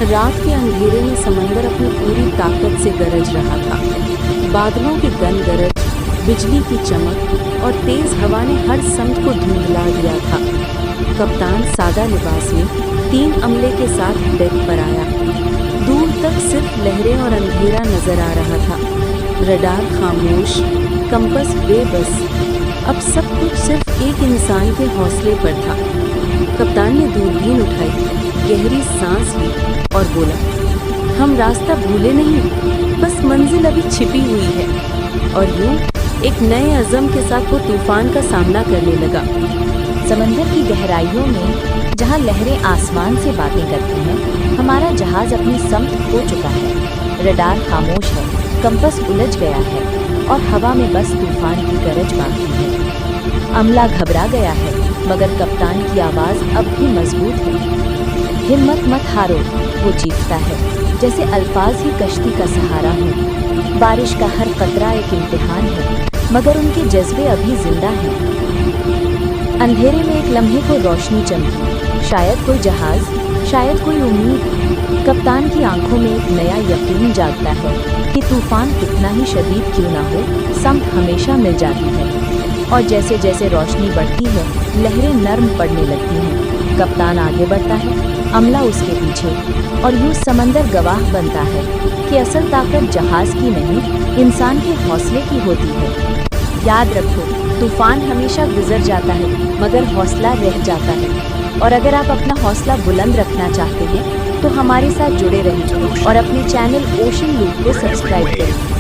रात के अंधेरे में समंदर अपनी पूरी ताकत से गरज रहा था। बादलों की गरज, बिजली की चमक और तेज हवा ने हर समत को धुंधला दिया था। कप्तान सादा लिबास में 3 अमले के साथ डेक पर आया। दूर तक सिर्फ लहरें और अंधेरा नजर आ रहा था। रडार खामोश, कंपस बेबस। अब सब कुछ सिर्फ एक इंसान के हौसले पर था। कप्तान ने दूरबीन उठाई, गहरी सांस ली और बोला, हम रास्ता भूले नहीं, बस मंजिल अभी छिपी हुई है। और यूं एक नए अज़म के साथ वो तूफान का सामना करने लगा। समंदर की गहराइयों में जहाँ लहरें आसमान से बातें करती हैं, हमारा जहाज अपनी समत खो चुका है। रडार खामोश है, कंपस उलझ गया है और हवा में बस तूफान की गरज बाकी है। अमला घबरा गया है, मगर कप्तान की आवाज़ अब भी मजबूत है। हिम्मत मत हारो, वो चीखता है, जैसे अल्फाज ही कश्ती का सहारा हो। बारिश का हर कतरा एक इम्तिहान है, मगर उनके जज्बे अभी जिंदा हैं। अंधेरे में एक लम्हे को रोशनी चमकी, शायद कोई जहाज, शायद कोई उम्मीद। कप्तान की आंखों में एक नया यकीन जागता है कि तूफान कितना ही शदीद क्यों ना हो, समत हमेशा मिल जाती है। और जैसे जैसे रोशनी बढ़ती है, लहरें नर्म पड़ने लगती हैं। कप्तान आगे बढ़ता है, अमला उसके पीछे, और यूं समंदर गवाह बनता है कि असल ताकत जहाज की नहीं, इंसान के हौसले की होती है। याद रखो, तूफान हमेशा गुजर जाता है, मगर हौसला रह जाता है। और अगर आप अपना हौसला बुलंद रखना चाहते हैं तो हमारे साथ जुड़े रहें और अपने चैनल ओशन लूप को सब्सक्राइब करें।